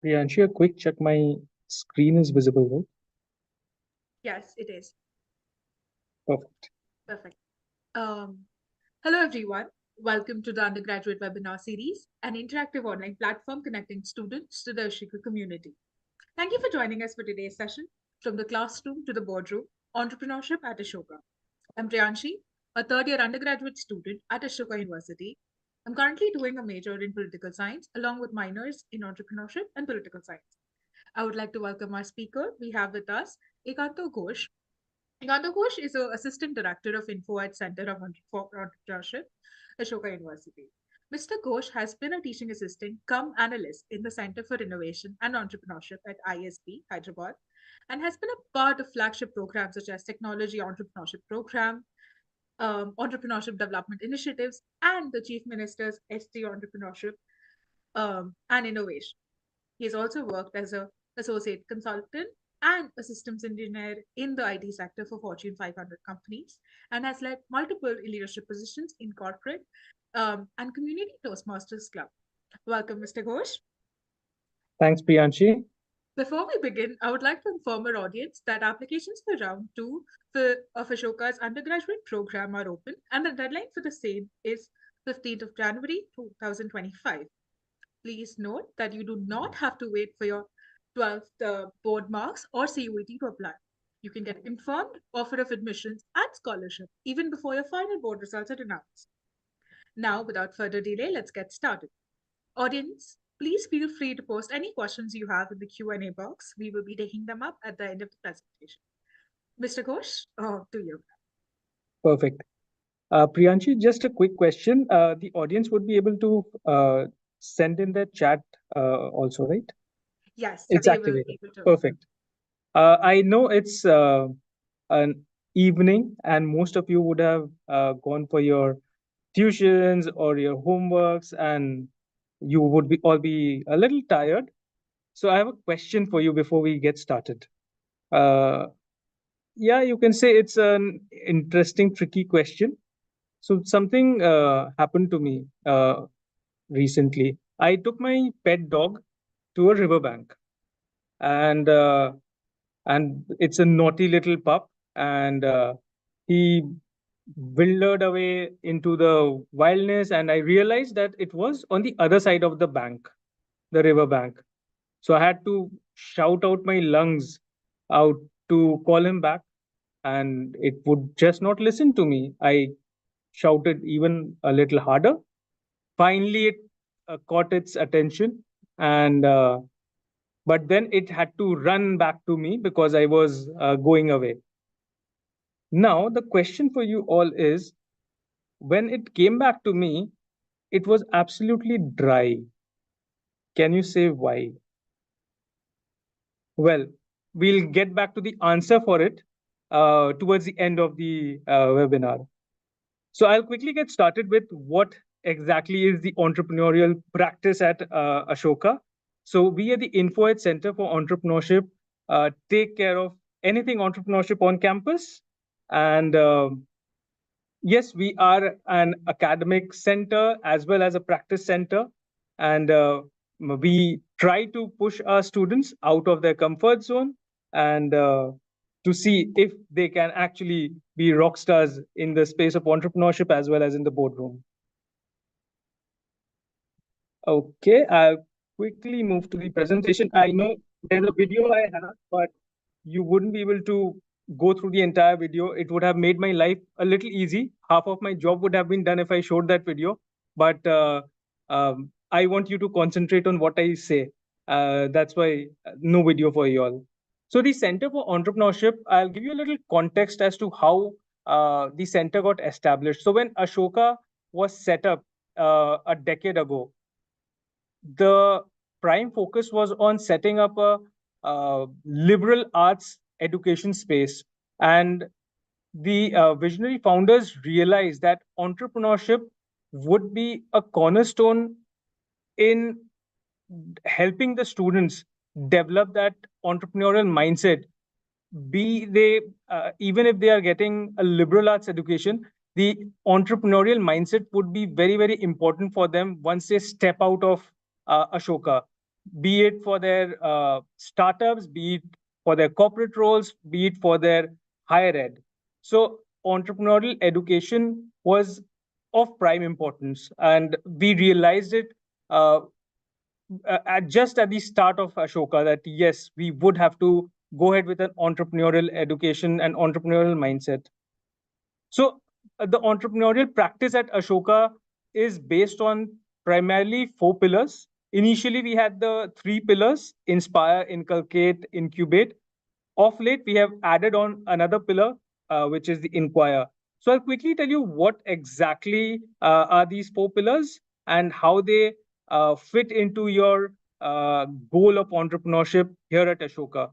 Priyanshi, a quick check. My screen is visible, right? Yes, it is. Perfect. Perfect. Um, Hello, everyone. Welcome to the undergraduate webinar series, an interactive online platform connecting students to the Ashoka community. Thank you for joining us for today's session, From the Classroom to the Boardroom, Entrepreneurship at Ashoka. I'm Priyanshi, a third year undergraduate student at Ashoka University. I'm currently doing a major in political science along with minors in entrepreneurship and political science. I would like to welcome our speaker. We have with us Ekanto Ghosh. Ekanto Ghosh is an assistant director of Info at Center of Entrepreneurship, Ashoka University. Mr. Ghosh has been a teaching assistant come analyst in the Center for Innovation and Entrepreneurship at ISB, Hyderabad, and has been a part of flagship programs such as Technology Entrepreneurship Program, Entrepreneurship Development Initiatives, and the Chief Minister's ST Entrepreneurship and Innovation. He has also worked as a associate consultant and a systems engineer in the IT sector for Fortune 500 companies and has led multiple leadership positions in corporate and community Toastmasters Club. Welcome, Mr. Ghosh. Thanks, Priyanshi. Before we begin, I would like to inform our audience that applications for round two of Ashoka's undergraduate program are open, and the deadline for the same is 15th of January 2025. Please note that you do not have to wait for your 12th board marks or CUET to apply. You can get confirmed offer of admissions and scholarship even before your final board results are announced. Now, without further delay, let's get started. Audience, please feel free to post any questions you have in the Q&A box. We will be taking them up at the end of the presentation. Mr. Ghosh, to you. Perfect. Priyanshi, just a quick question. The audience would be able to send in their chat also, right? Yes, It's they will activated. be able to. Perfect. I know it's an evening, and most of you would have gone for your tuitions or your homeworks, and you would be all be a little tired. So I have a question for you before we get started. Uh, yeah, you can say it's an interesting, tricky question. So something happened to me recently. I took my pet dog to a riverbank, and it's a naughty little pup, and he wildered away into the wildness, and I realized that it was on the other side of the bank, the river bank. So I had to shout out my lungs out to call him back, and it would just not listen to me. I shouted even a little harder. Finally, it caught its attention, and but then it had to run back to me because I was going away. Now, the question for you all is, when it came back to me, it was absolutely dry. Can you say why? Well, we'll get back to the answer for it towards the end of the webinar. So I'll quickly get started with what exactly is the entrepreneurial practice at Ashoka. So we at the InfoEd Center for Entrepreneurship take care of anything entrepreneurship on campus. And yes, we are an academic center as well as a practice center. And we try to push our students out of their comfort zone and to see if they can actually be rock stars in the space of entrepreneurship as well as in the boardroom. Okay, I'll quickly move to the presentation. I know there's a video I have, but you wouldn't be able to go through the entire video. It would have made my life a little easy. Half of my job would have been done if I showed that video. But I want you to concentrate on what I say. That's why no video for you all. So the Center for Entrepreneurship, I'll give you a little context as to how the center got established. So when Ashoka was set up a decade ago, the prime focus was on setting up a liberal arts education space. And the visionary founders realized that entrepreneurship would be a cornerstone in helping the students develop that entrepreneurial mindset, be they even if they are getting a liberal arts education, the entrepreneurial mindset would be very, very important for them once they step out of Ashoka. be it for their startups, be it for their corporate roles, be it for their higher ed. So, entrepreneurial education was of prime importance, and we realized it uh, just at the start of Ashoka that yes, we would have to go ahead with an entrepreneurial education and entrepreneurial mindset. So, the entrepreneurial practice at Ashoka is based on primarily four pillars. Initially, we had the three pillars: inspire, inculcate, incubate. Of late, we have added on another pillar, which is the inquire. So, I'll quickly tell you what exactly are these four pillars and how they fit into your goal of entrepreneurship here at Ashoka.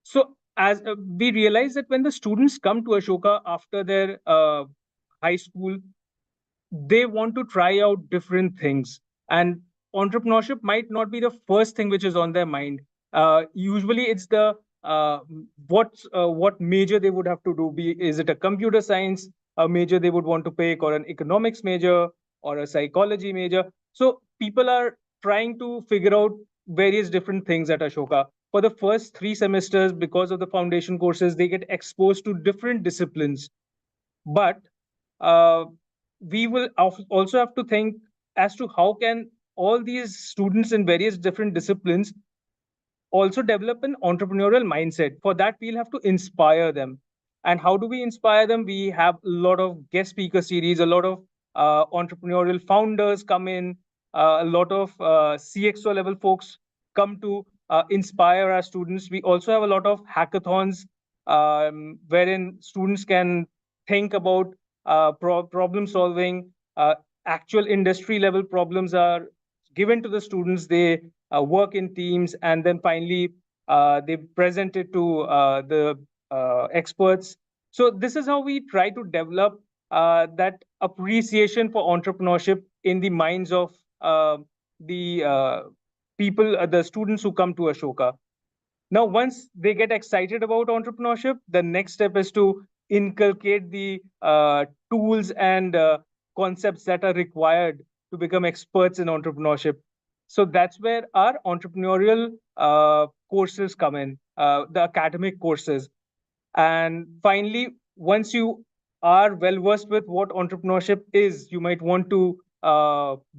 So, as we realize that when the students come to Ashoka after their high school, they want to try out different things, and entrepreneurship might not be the first thing which is on their mind. Usually it's the what major they would have to do. Be Is it a computer science a major they would want to pick, or an economics major, or a psychology major? So people are trying to figure out various different things at Ashoka. For the first 3 semesters, because of the foundation courses, they get exposed to different disciplines. But uh, we will also have to think as to how can all these students in various different disciplines also develop an entrepreneurial mindset. For that, we'll have to inspire them. And how do we inspire them? We have a lot of guest speaker series, a lot of entrepreneurial founders come in, a lot of CXO level folks come to inspire our students. We also have a lot of hackathons wherein students can think about problem solving. Actual industry level problems are given to the students. They work in teams, and then finally they present it to the experts. So this is how we try to develop that appreciation for entrepreneurship in the minds of the people, the students who come to Ashoka. Now, once they get excited about entrepreneurship, the next step is to inculcate the tools and concepts that are required to become experts in entrepreneurship. So that's where our entrepreneurial courses come in, the academic courses. And finally, once you are well versed with what entrepreneurship is, you might want to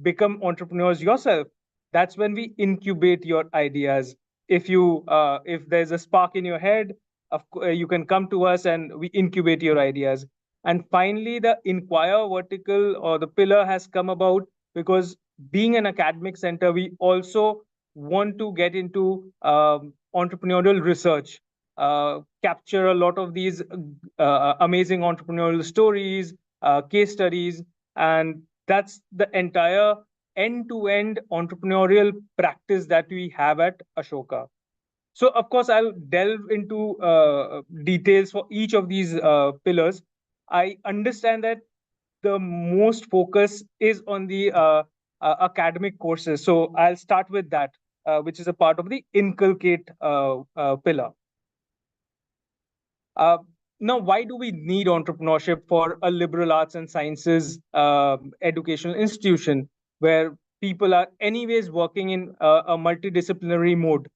become entrepreneurs yourself. That's when we incubate your ideas. If there's a spark in your head, you can come to us and we incubate your ideas. And finally, the inquire vertical or the pillar has come about because being an academic center, we also want to get into entrepreneurial research, capture a lot of these amazing entrepreneurial stories, case studies, and that's the entire end-to-end entrepreneurial practice that we have at Ashoka. So, of course, I'll delve into details for each of these pillars. I understand that the most focus is on the academic courses. So, I'll start with that, which is a part of the inculcate pillar. Uh, Now, why do we need entrepreneurship for a liberal arts and sciences educational institution where people are anyways working in a multidisciplinary mode?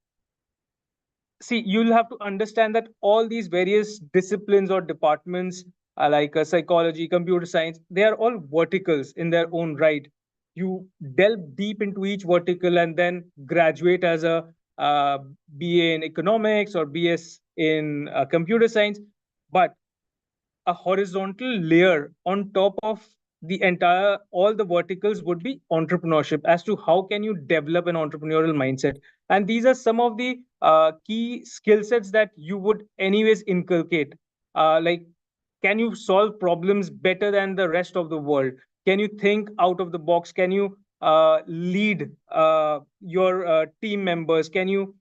See, you'll have to understand that all these various disciplines or departments, like psychology, computer science, they are all verticals in their own right. You delve deep into each vertical and then graduate as a BA in economics or BS in computer science. But a horizontal layer on top of the entire all the verticals would be entrepreneurship, as to how can you develop an entrepreneurial mindset. And these are some of the key skill sets that you would anyways inculcate, like, can you solve problems better than the rest of the world? Can you think out of the box? Can you lead your team members? Can you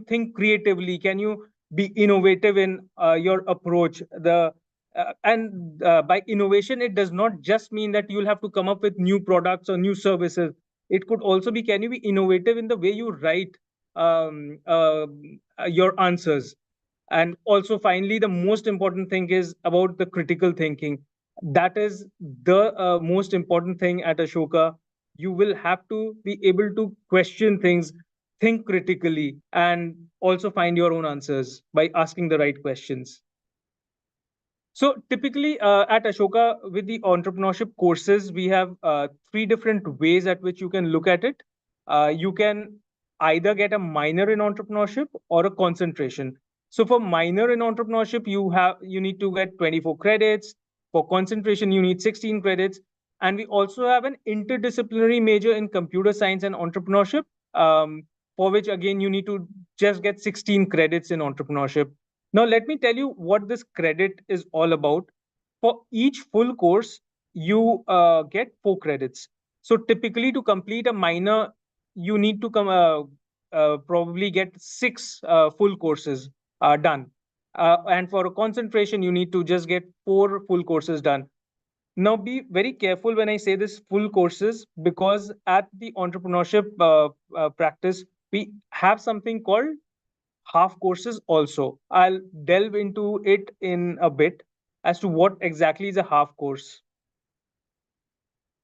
think creatively? Can you be innovative in your approach? By innovation, it does not just mean that you'll have to come up with new products or new services. It could also be, can you be innovative in the way you write your answers? And also, finally, the most important thing is about the critical thinking. That is the most important thing at Ashoka. You will have to be able to question things, think critically, and also find your own answers by asking the right questions. So typically at Ashoka, with the entrepreneurship courses, we have three different ways at which you can look at it. You can either get a minor in entrepreneurship or a concentration. So for minor in entrepreneurship, you need to get 24 credits. For concentration, you need 16 credits. And we also have an interdisciplinary major in computer science and entrepreneurship, for which again you need to just get 16 credits in entrepreneurship. Now, let me tell you what this credit is all about. For each full course, you get 4 credits. So, typically, to complete a minor, you need to probably get 6 full courses done. And for a concentration, you need to just get 4 full courses done. Now, be very careful when I say this full courses, because at the entrepreneurship practice, we have something called half courses also. I'll delve into it in a bit as to what exactly is a half course.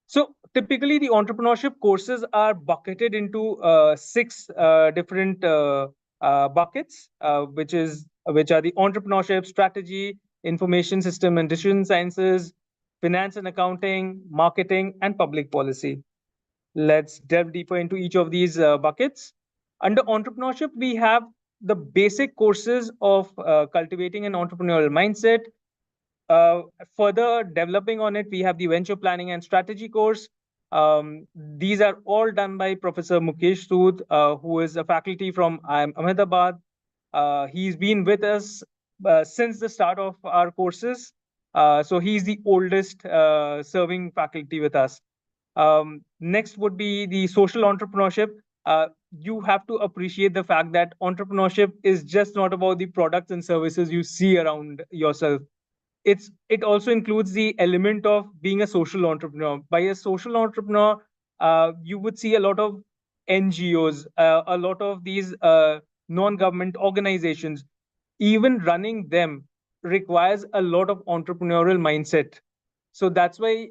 So typically, the entrepreneurship courses are bucketed into 6 different buckets, which are the entrepreneurship strategy, information system and decision sciences, finance and accounting, marketing, and public policy. Let's delve deeper into each of these buckets. Under entrepreneurship, we have the basic courses of cultivating an entrepreneurial mindset. Uh, Further developing on it, we have the venture planning and strategy course. These are all done by Professor Mukesh Sood, who is a faculty from Ahmedabad. He's been with us since the start of our courses. So he's the oldest serving faculty with us. Next would be the social entrepreneurship. You have to appreciate the fact that entrepreneurship is just not about the products and services you see around yourself. It also includes the element of being a social entrepreneur. By a social entrepreneur, you would see a lot of NGOs, a lot of these non-government organizations. Even running them requires a lot of entrepreneurial mindset. So that's why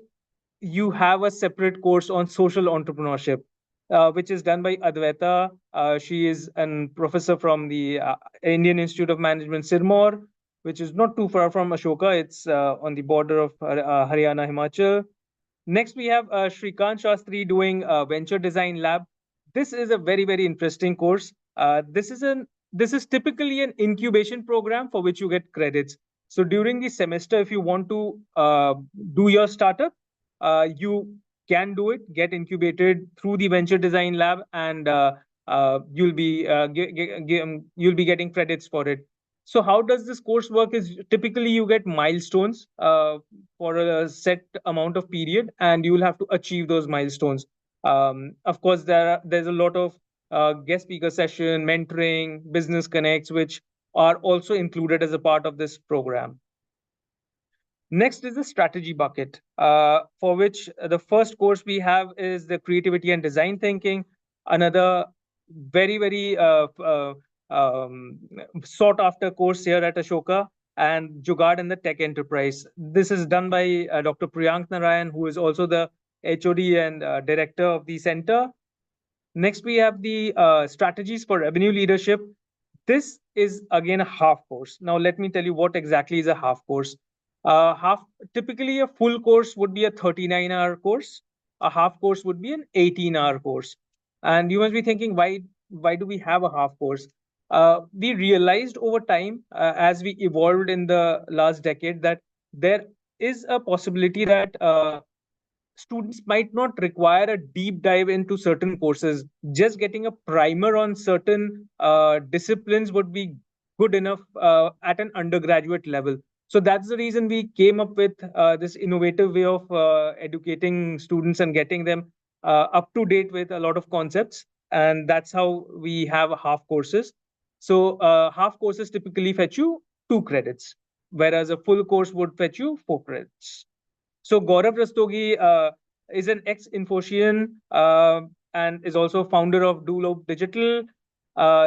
you have a separate course on social entrepreneurship, which is done by Advaita. She is a professor from the Indian Institute of Management, Sirmaur, which is not too far from Ashoka. It's on the border of Haryana, Himachal. Next, we have Shrikant Shastri doing Venture Design Lab. This is a very, very interesting course. This is typically an incubation program for which you get credits. So during the semester, if you want to do your startup, you can do it, get incubated through the Venture Design Lab, and you'll be getting credits for it. So how does this course work? Is typically you get milestones for a set amount of period, and you will have to achieve those milestones. Of course, there's a lot of guest speaker session, mentoring, business connects, which are also included as a part of this program. Next is the strategy bucket, for which the first course we have is the creativity and design thinking. Another very, very um, sought after course here at Ashoka, and Jugaad in the Tech Enterprise. This is done by Dr. Priyank Narayan, who is also the HOD and director of the center. Next, we have the strategies for revenue leadership. This is again a half course. Now, let me tell you what exactly is a half course. Half Typically a full course would be a 39-hour course. A half course would be an 18-hour course. And you must be thinking, why do we have a half course? We realized over time, as we evolved in the last decade, that there is a possibility that students might not require a deep dive into certain courses. Just getting a primer on certain disciplines would be good enough at an undergraduate level. So that's the reason we came up with this innovative way of educating students and getting them up to date with a lot of concepts. And that's how we have half courses. So half courses typically fetch you 2 credits, whereas a full course would fetch you 4 credits. So Gaurav Rastogi is an ex-Infoscian and is also founder of Dulo Digital.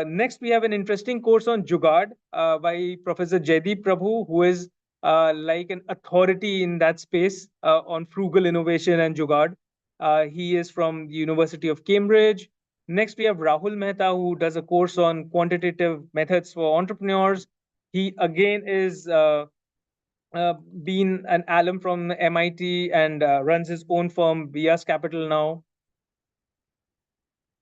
Next, we have an interesting course on Jugaad by Professor Jaideep Prabhu, who is like an authority in that space on frugal innovation and Jugaad. He is from the University of Cambridge. Next, we have Rahul Mehta, who does a course on quantitative methods for entrepreneurs. He again is uh, been an alum from MIT and runs his own firm, Vias Capital now.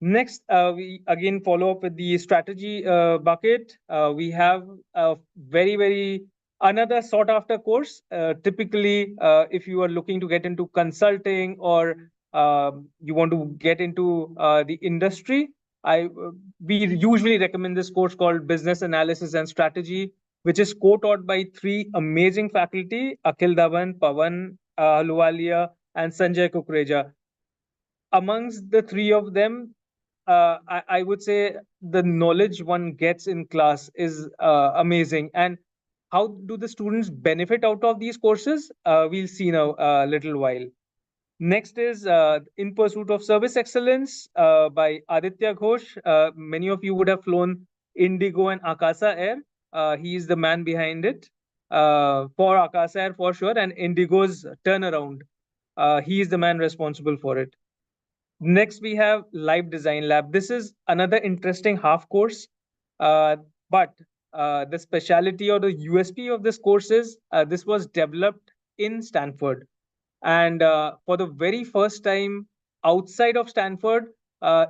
Next, we again follow up with the strategy bucket. We have a very another sought after course. Typically, if you are looking to get into consulting or you want to get into the industry, I we usually recommend this course called Business Analysis and Strategy, which is co-taught by three amazing faculty: Akhil Dhawan, Pawan Ahluwalia, and Sanjay Kukreja. Amongst the three of them, I would say the knowledge one gets in class is amazing. And how do the students benefit out of these courses? We'll see now a little while. Next is In Pursuit of Service Excellence by Aditya Ghosh. Many of you would have flown Indigo and Akasa Air. He is the man behind it for Akasa Air for sure, and Indigo's turnaround. He is the man responsible for it. Next, we have Live Design Lab. This is another interesting half course, but the specialty or the USP of this course is this was developed in Stanford. And for the very first time outside of Stanford,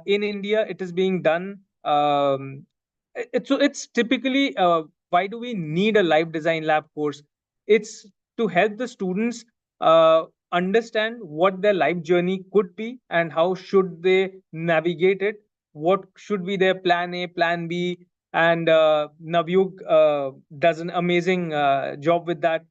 in India, it is being done. It's typically why do we need a live design lab course? It's to help the students understand what their life journey could be and how should they navigate it. What should be their plan A, plan B, and Navyug does an amazing job with that.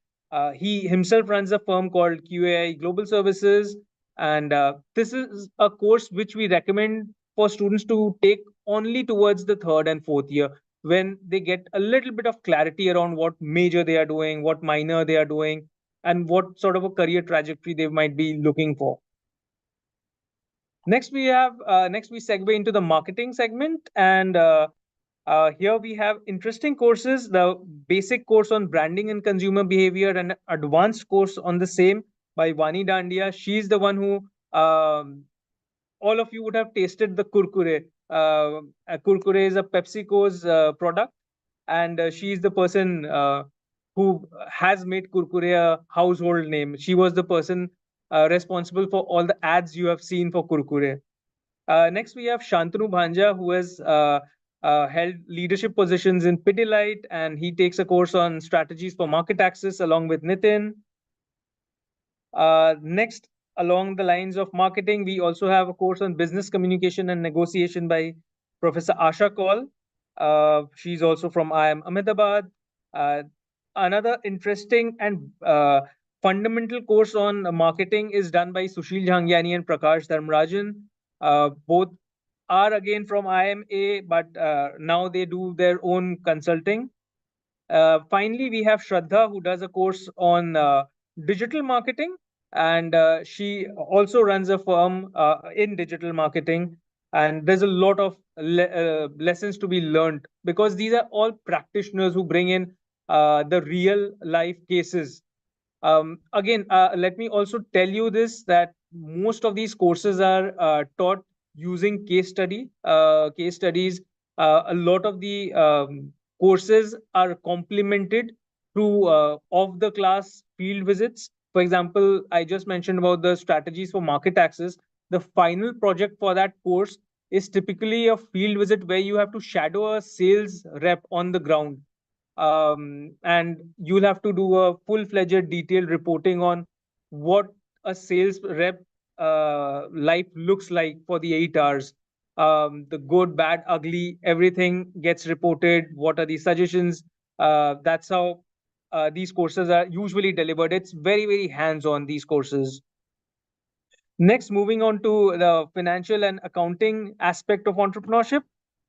He himself runs a firm called QAI Global Services, and this is a course which we recommend for students to take only towards the third and fourth year when they get a little bit of clarity around what major they are doing, what minor they are doing, and what sort of a career trajectory they might be looking for. Next we segue into the marketing segment, and here we have interesting courses: the basic course on branding and consumer behavior, and advanced course on the same by Vani Dandia. She's the one who all of you would have tasted the kurkure. Kurkure is a PepsiCo's product, and she is the person who has made kurkure a household name. She was the person responsible for all the ads you have seen for kurkure. Next, we have Shantanu Bhanja, who has held leadership positions in Pidilite, and he takes a course on strategies for market access along with Nitin. Next, along the lines of marketing, we also have a course on business communication and negotiation by Professor Asha Kaul. She's also from IIM Ahmedabad. Uh, Another interesting and fundamental course on marketing is done by Sushil Jhangiani and Prakash Dharmarajan. Both are again from IMA, but now they do their own consulting. Finally, we have Shraddha, who does a course on digital marketing, and she also runs a firm in digital marketing. And there's a lot of lessons to be learned because these are all practitioners who bring in the real life cases. Again, let me also tell you this that most of these courses are taught using case studies. A lot of the courses are complemented through off the class field visits. For example, I just mentioned about the strategies for market access. The final project for that course is typically a field visit where you have to shadow a sales rep on the ground, and you'll have to do a full-fledged detailed reporting on what a sales rep life looks like for the 8 hours. The good, bad, ugly, everything gets reported. What are the suggestions? That's how these courses are usually delivered. It's very hands-on, these courses. Next, moving on to the financial and accounting aspect of entrepreneurship.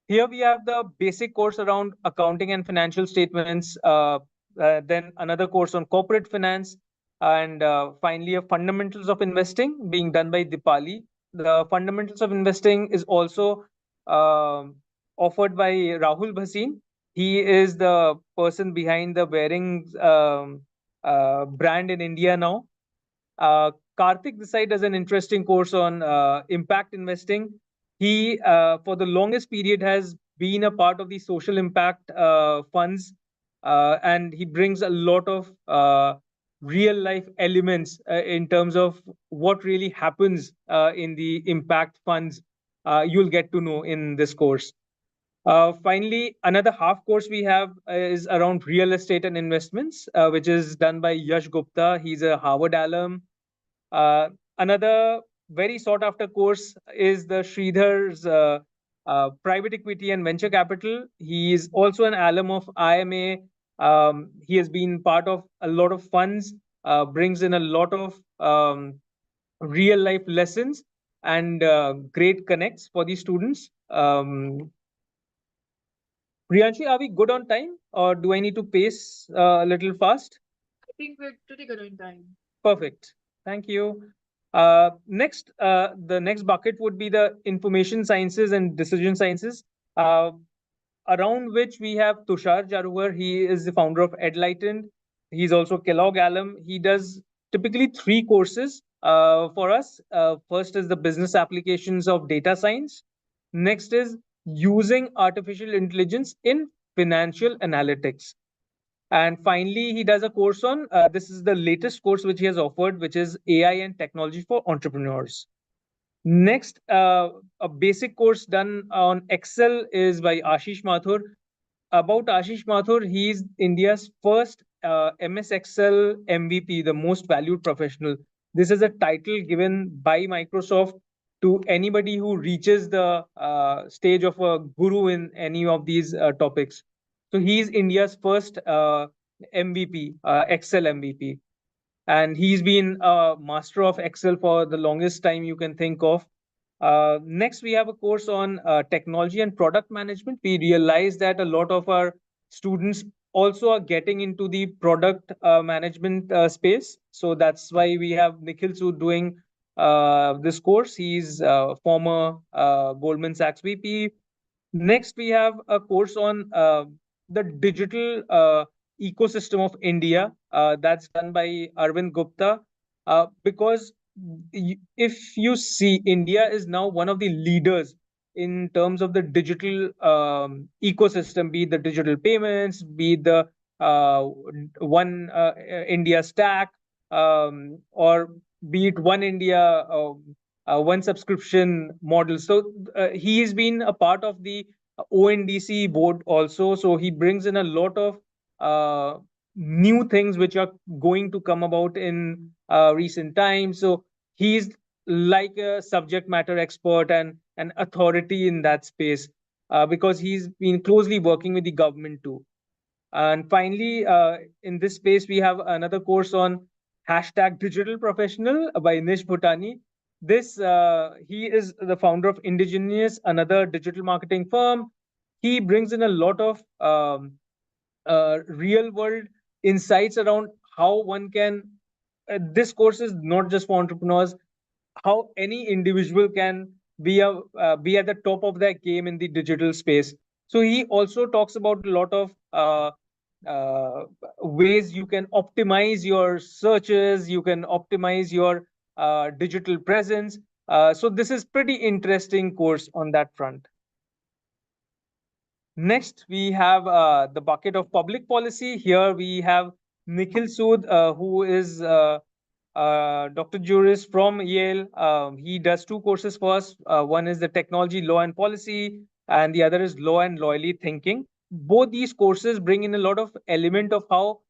Here we have the basic course around accounting and financial statements, then another course on corporate finance, and finally a fundamentals of investing being done by Dipali. The fundamentals of investing is also um offered by Rahul Bhasin. He is the person behind the Bearings brand in India now. Karthik this side does an interesting course on impact investing. He, for the longest period, has been a part of the social impact funds, and he brings a lot of real life elements in terms of what really happens in the impact funds. You'll get to know in this course. Finally, another half course we have is around real estate and investments, which is done by Yash Gupta. He's a Harvard alum. Another very sought after course is the Sridhar's private equity and venture capital. He is also an alum of IMA. He has been part of a lot of funds, brings in a lot of real life lessons and great connects for the students. Priyanshi, are we good on time or do I need to pace a little fast? I think we're pretty good on time. Perfect. Thank you. Next, the next bucket would be the information sciences and decision sciences, uh, around which we have Tushar Jaruhar. He is the founder of Edlightened. He's also Kellogg alum. He does typically three courses for us. First is the business applications of data science. Next is using artificial intelligence in financial analytics. And finally, he does a course on this is the latest course which he has offered, which is AI and technology for entrepreneurs. Next, a basic course done on Excel is by Ashish Mathur. About Ashish Mathur, he is India's first MS Excel MVP, the most valued professional. This is a title given by Microsoft to anybody who reaches the stage of a guru in any of these topics. So he is India's first MVP, Excel MVP, and he's been a master of Excel for the longest time you can think of. Next, we have a course on technology and product management. We realize that a lot of our students also are getting into the product management space. So that's why we have Nikhil Sood doing this course. He's former Goldman Sachs VP. Next, we have a course on the digital ecosystem of India. That's done by Arvind Gupta. Because if you see, India is now one of the leaders in terms of the digital ecosystem, be it the digital payments, be it the uh, one India stack, or be it one India, one subscription model. So he has been a part of the ONDC board also. So he brings in a lot of new things which are going to come about in recent times. So he's like a subject matter expert and an authority in that space because he's been closely working with the government too. And finally, in this space, we have another course on hashtag digital professional by Nish Bhutani. This he is the founder of Indigenous, another digital marketing firm. He brings in a lot of real world insights around how one can. This course is not just for entrepreneurs, how any individual can be at the top of their game in the digital space. So he also talks about a lot of uh, ways you can optimize your searches, you can optimize your digital presence. So this is pretty interesting course on that front. Next, we have the bucket of public policy. Here we have Nikhil Sood, who is Dr. Juris from Yale. He does two courses for us. One is the technology, law, and policy, and the other is law and loyally thinking. Both these courses bring in a lot of element of how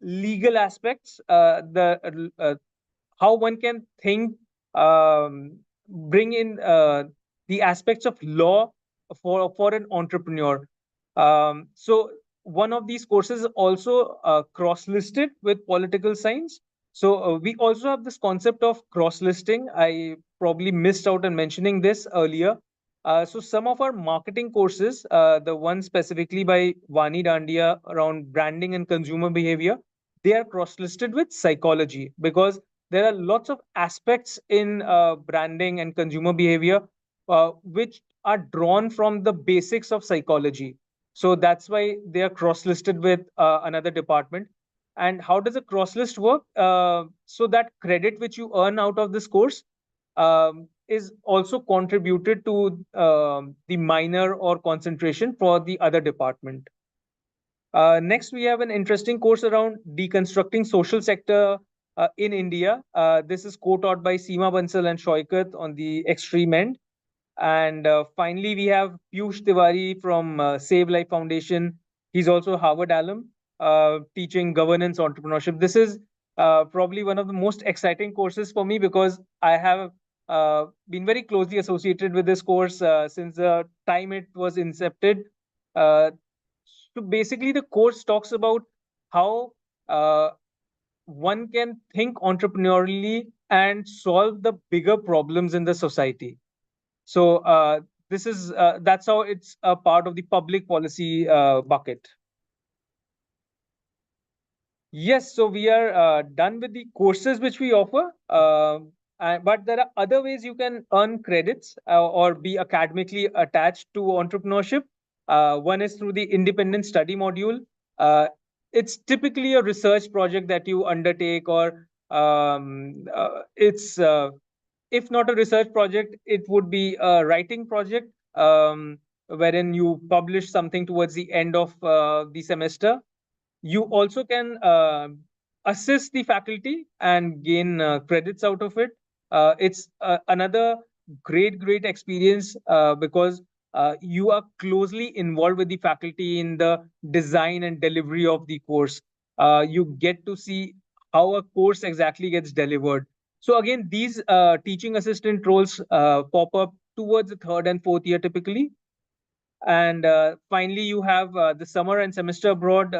legal aspects, the how one can think, bring in the aspects of law for an entrepreneur. So one of these courses is also cross-listed with political science. So we also have this concept of cross-listing. I probably missed out on mentioning this earlier. So some of our marketing courses, the one specifically by Vani Dandia around branding and consumer behavior, they are cross-listed with psychology because there are lots of aspects in branding and consumer behavior which are drawn from the basics of psychology. So that's why they are cross listed with another department. And how does a cross list work? So that credit which you earn out of this course is also contributed to the minor or concentration for the other department. Next, we have an interesting course around deconstructing social sector in India. This is co-taught by Seema Bansal and Shoikat on the extreme end. And finally, we have Piyush Tiwari from Save Life Foundation. He's also a Harvard alum, teaching governance entrepreneurship. This is probably one of the most exciting courses for me because I have been very closely associated with this course since the time it was incepted. Uh, so basically, the course talks about how uh, one can think entrepreneurially and solve the bigger problems in the society. So this is that's how it's a part of the public policy bucket. Yes, so we are done with the courses which we offer, but there are other ways you can earn credits or be academically attached to entrepreneurship. One is through the independent study module. It's typically a research project that you undertake, or it's if not a research project, it would be a writing project wherein you publish something towards the end of the semester. You also can assist the faculty and gain credits out of it. It's another great experience because you are closely involved with the faculty in the design and delivery of the course. You get to see how a course exactly gets delivered. So again, these teaching assistant roles pop up towards the third and fourth year typically. And finally, you have the summer and semester abroad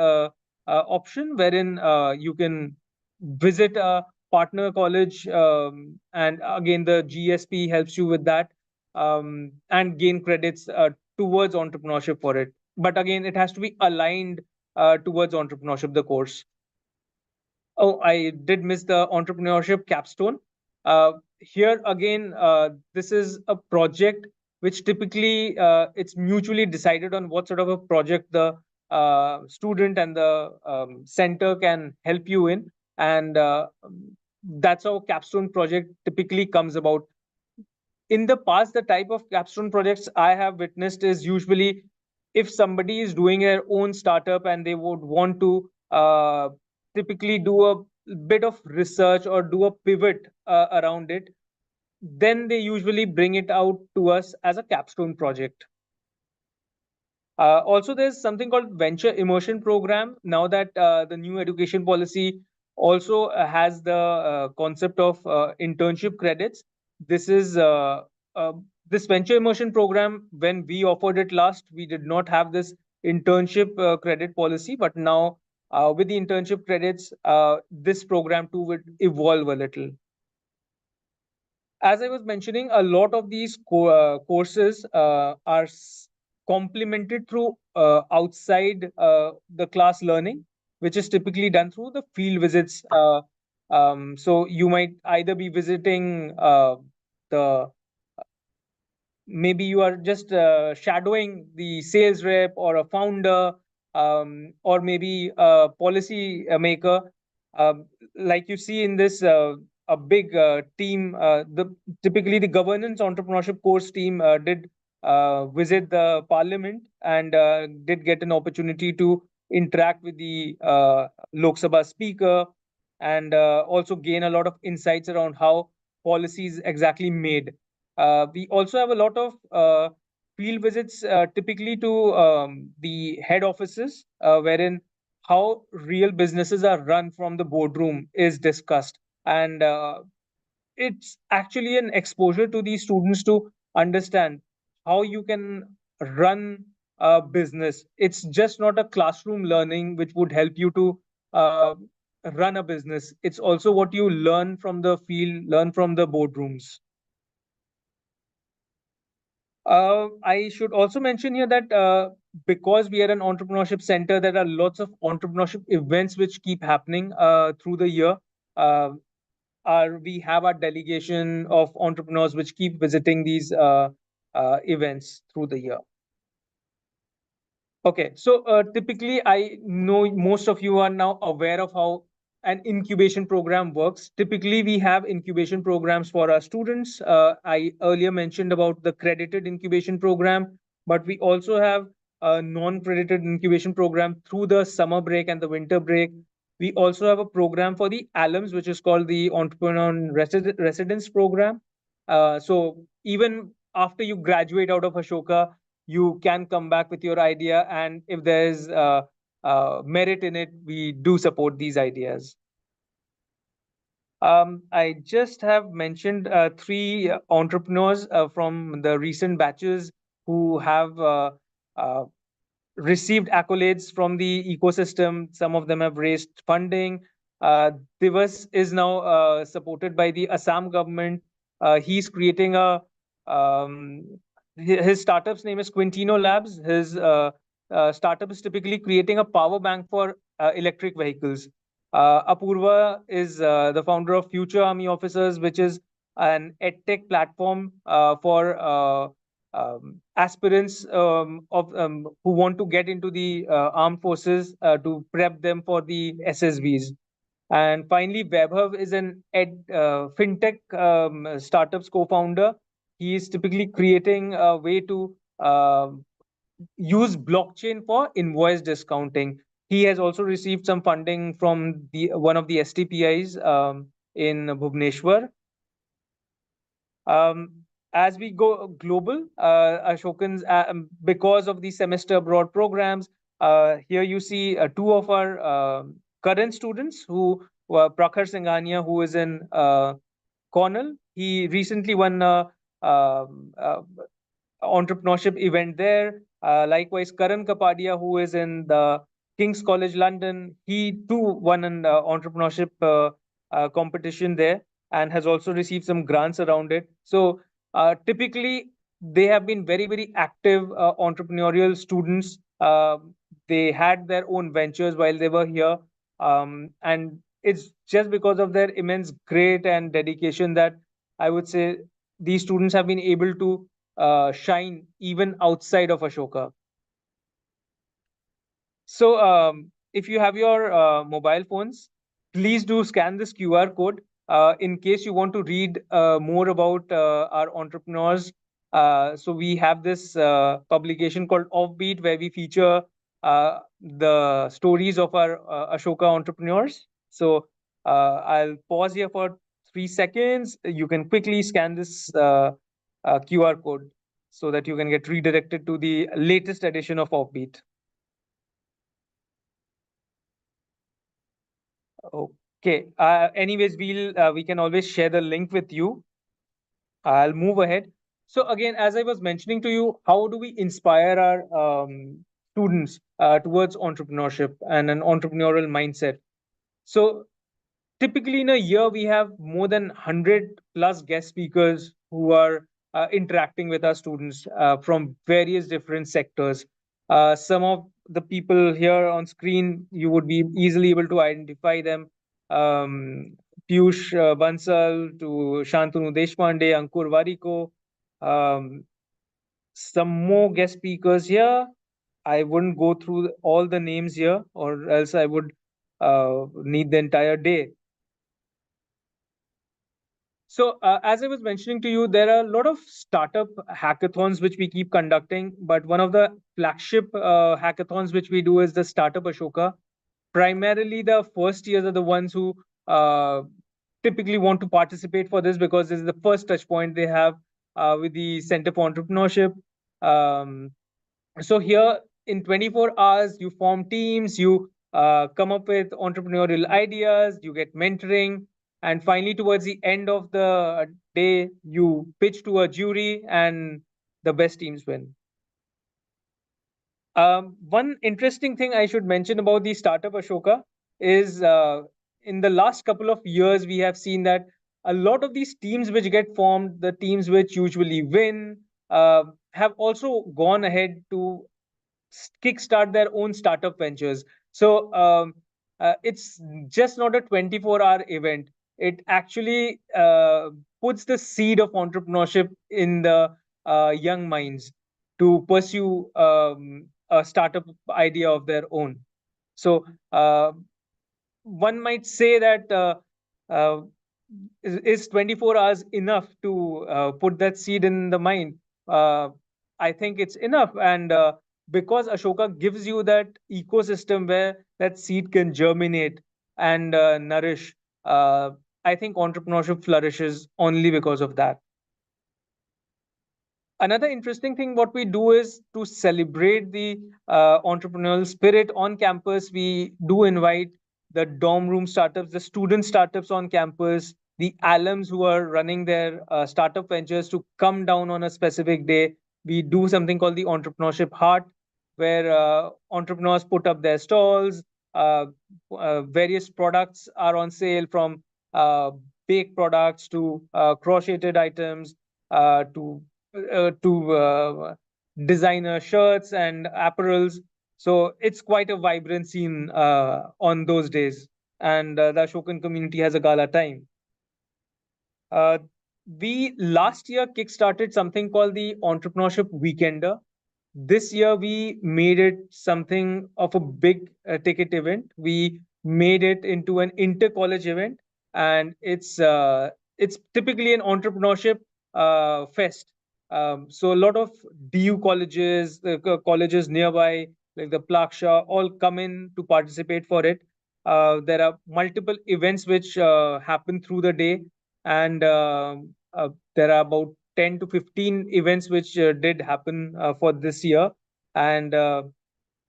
option, wherein you can visit a partner college, and again, the GSP helps you with that, and gain credits towards entrepreneurship for it. But again, it has to be aligned towards entrepreneurship, the course. Oh, I did miss the entrepreneurship capstone. Here again, this is a project which typically it's mutually decided on what sort of a project the student and the center can help you in, and that's how capstone project typically comes about. In the past, the type of capstone projects I have witnessed is usually if somebody is doing their own startup and they would want to typically do a bit of research or do a pivot around it, then they usually bring it out to us as a capstone project. Also, there's something called venture immersion program. Now that the new education policy also has the concept of internship credits, this is uh, this venture immersion program. When we offered it last, we did not have this internship credit policy, but now with the internship credits, this program too would evolve a little. As I was mentioning, a lot of these courses are complemented through outside the class learning, which is typically done through the field visits. So you might either be visiting the maybe you are just shadowing the sales rep or a founder, or maybe a policy maker. Like you see in this a big team, the typically the governance entrepreneurship course team did visit the parliament and did get an opportunity to interact with the Lok Sabha speaker, and also gain a lot of insights around how policies exactly made. We also have a lot of field visits, typically to the head offices, wherein how real businesses are run from the boardroom is discussed. And it's actually an exposure to these students to understand how you can run a business. It's just not a classroom learning which would help you to uh, run a business. It's also what you learn from the field, learn from the boardrooms. I should also mention here that because we are an entrepreneurship center, there are lots of entrepreneurship events which keep happening through the year. Uh, we have our delegation of entrepreneurs which keep visiting these events through the year. Okay, so typically, I know most of you are now aware of how an incubation program works. Typically, we have incubation programs for our students. I earlier mentioned about the credited incubation program, but we also have a non-credited incubation program through the summer break and the winter break. We also have a program for the alums, which is called the Entrepreneur Residence Program. So even after you graduate out of Ashoka, you can come back with your idea, and if there is merit in it, we do support these ideas. I just have mentioned three entrepreneurs from the recent batches who have uh, received accolades from the ecosystem. Some of them have raised funding. Divas is now supported by the Assam government. He's creating a um, his startup's name is Quintino Labs. His startup is typically creating a power bank for electric vehicles. Apurva is the founder of Future Army Officers, which is an edtech platform for aspirants who want to get into the armed forces to prep them for the SSVs. And finally, Vaibhav is an fintech startup's co-founder. He is typically creating a way to use blockchain for invoice discounting. He has also received some funding from the one of the STPIs in Bhubaneswar. As we go global, Ashokans, because of the semester abroad programs, here you see two of our current students who were Prakhar Singhania, who is in Cornell. He recently won a entrepreneurship event there. Likewise, Karan Kapadia, who is in the King's College London, he too won an entrepreneurship competition there and has also received some grants around it. So typically, they have been very, very active entrepreneurial students. They had their own ventures while they were here. And it's just because of their immense grit and dedication that I would say these students have been able to shine even outside of Ashoka. So, if you have your mobile phones, please do scan this QR code in case you want to read more about our entrepreneurs. So, we have this publication called Offbeat where we feature the stories of our Ashoka entrepreneurs. So, I'll pause here for 3 seconds. You can quickly scan this QR code so that you can get redirected to the latest edition of Offbeat. Okay. Anyways, we can always share the link with you. I'll move ahead. So again, as I was mentioning to you, how do we inspire our students towards entrepreneurship and an entrepreneurial mindset? So typically in a year we have more than 100 plus guest speakers who are interacting with our students from various different sectors. Some of the people here on screen you would be easily able to identify them. um, Piyush Bansal to Shantanu Deshpande, Ankur Wariko. um, some more guest speakers here. I wouldn't go through all the names here, or else I would need the entire day. So, as I was mentioning to you, there are a lot of startup hackathons which we keep conducting, but one of the flagship hackathons which we do is the Startup Ashoka. Primarily, the first years are the ones who typically want to participate for this because this is the first touch point they have with the Center for Entrepreneurship. Um, so here in 24 hours you form teams, you come up with entrepreneurial ideas, you get mentoring, and finally towards the end of the day you pitch to a jury and the best teams win. One interesting thing I should mention about the startup Ashoka is in the last couple of years we have seen that a lot of these teams which get formed, the teams which usually win, have also gone ahead to kickstart their own startup ventures. So it's just not a 24-hour event. It actually puts the seed of entrepreneurship in the young minds to pursue a startup idea of their own. So one might say that uh, is 24 hours enough to put that seed in the mind? Uh, I think it's enough. And because Ashoka gives you that ecosystem where that seed can germinate and nourish, uh, I think entrepreneurship flourishes only because of that. Another interesting thing what we do is to celebrate the entrepreneurial spirit on campus. We do invite the dorm room startups, the student startups on campus, the alums who are running their startup ventures to come down on a specific day. We do something called the entrepreneurship heart, where entrepreneurs put up their stalls. uh, Various products are on sale, from uh, baked products to crocheted items, to designer shirts and apparels. So it's quite a vibrant scene on those days. And the Ashokan community has a gala time. Uh, we last year kickstarted something called the Entrepreneurship Weekender. This year we made it something of a big ticket event. We made it into an inter college event, and it's typically an entrepreneurship fest. So a lot of DU colleges, colleges nearby, like the Plaksha, all come in to participate for it. There are multiple events which happen through the day, and there are about 10 to 15 events which did happen for this year. And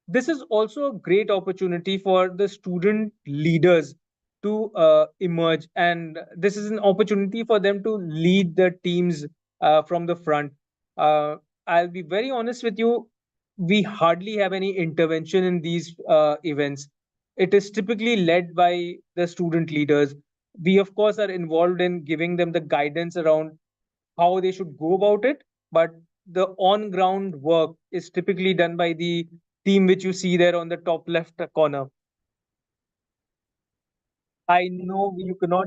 this is also a great opportunity for the student leaders to emerge. And this is an opportunity for them to lead the teams from the front. Uh, I'll be very honest with you, we hardly have any intervention in these events. It is typically led by the student leaders. We, of course, are involved in giving them the guidance around how they should go about it, but the on ground work is typically done by the team which you see there on the top left corner. I know you cannot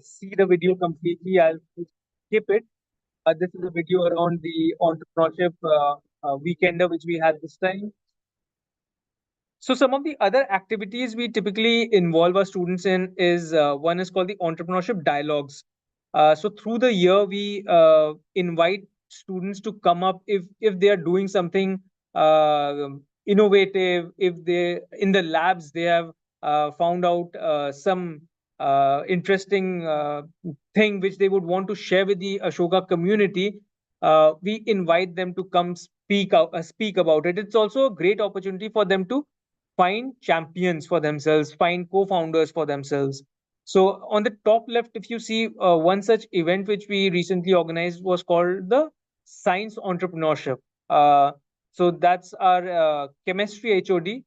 see the video completely. I'll skip it. This is a video around the entrepreneurship weekender which we had this time. So some of the other activities we typically involve our students in is one is called the entrepreneurship dialogues. So through the year, we invite students to come up if they are doing something innovative. If they in the labs they have found out some interesting thing which they would want to share with the Ashoka community. We invite them to come speak about it. It's also a great opportunity for them to find champions for themselves, find co-founders for themselves. So on the top left, if you see one such event which we recently organized was called the Science Entrepreneurship. Uh, so that's our chemistry HOD,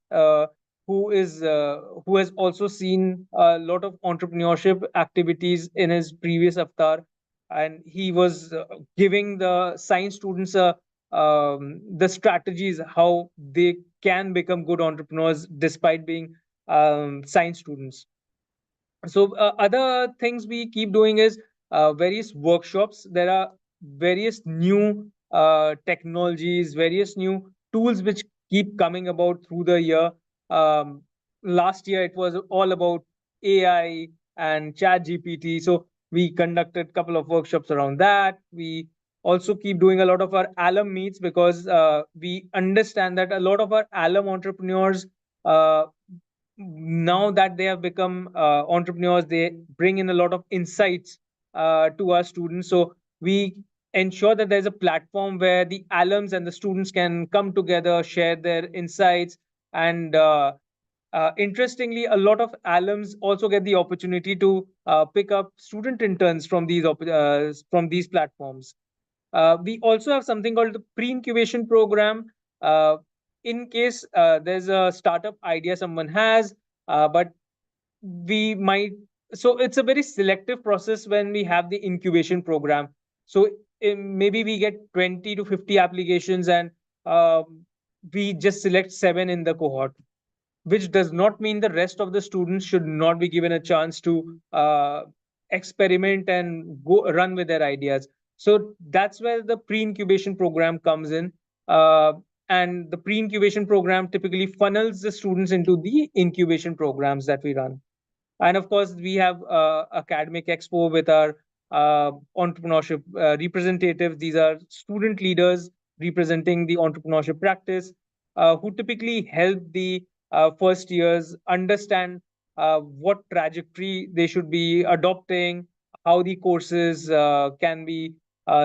who has also seen a lot of entrepreneurship activities in his previous avatar, and he was giving the science students the strategies how they can become good entrepreneurs despite being science students. So other things we keep doing is various workshops. There are various new technologies, various new tools which keep coming about through the year. um, Last year it was all about AI and chat GPT, so we conducted a couple of workshops around that. We also keep doing a lot of our alum meets because we understand that a lot of our alum entrepreneurs, uh, now that they have become entrepreneurs, they bring in a lot of insights to our students. So we ensure that there's a platform where the alums and the students can come together, share their insights. And interestingly, a lot of alums also get the opportunity to pick up student interns from these platforms. We also have something called the pre-incubation program. Uh, in case there's a startup idea someone has, but we might, so it's a very selective process when we have the incubation program. So maybe we get 20 to 50 applications, and we just select 7 in the cohort, which does not mean the rest of the students should not be given a chance to experiment and go run with their ideas. So that's where the pre-incubation program comes in. Uh, and the pre-incubation program typically funnels the students into the incubation programs that we run. And of course, we have academic expo with our entrepreneurship representatives. These are student leaders representing the entrepreneurship practice, who typically help the first years understand what trajectory they should be adopting, how the courses can be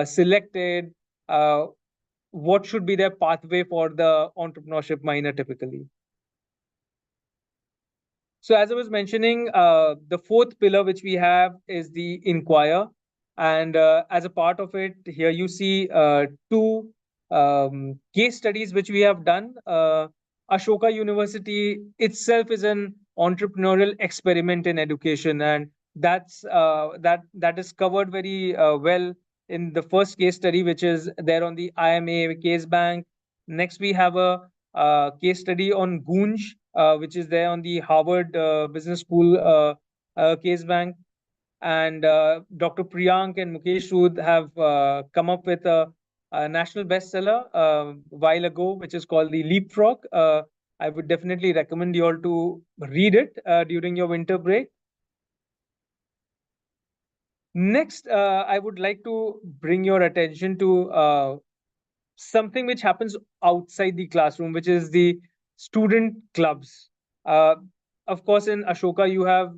selected, uh, what should be their pathway for the entrepreneurship minor typically. So as I was mentioning, the fourth pillar which we have is the inquire, and as a part of it, here you see two case studies which we have done. Ashoka University itself is an entrepreneurial experiment in education, and that is covered very well in the first case study, which is there on the IMA case bank. Next, we have a case study on Goonj, which is there on the Harvard Business School case bank. And Dr. Priyank and Mukesh Sood have come up with a national bestseller a while ago, which is called The Leapfrog. I would definitely recommend you all to read it during your winter break. Next, I would like to bring your attention to something which happens outside the classroom, which is the student clubs. Uh, of course, in Ashoka, you have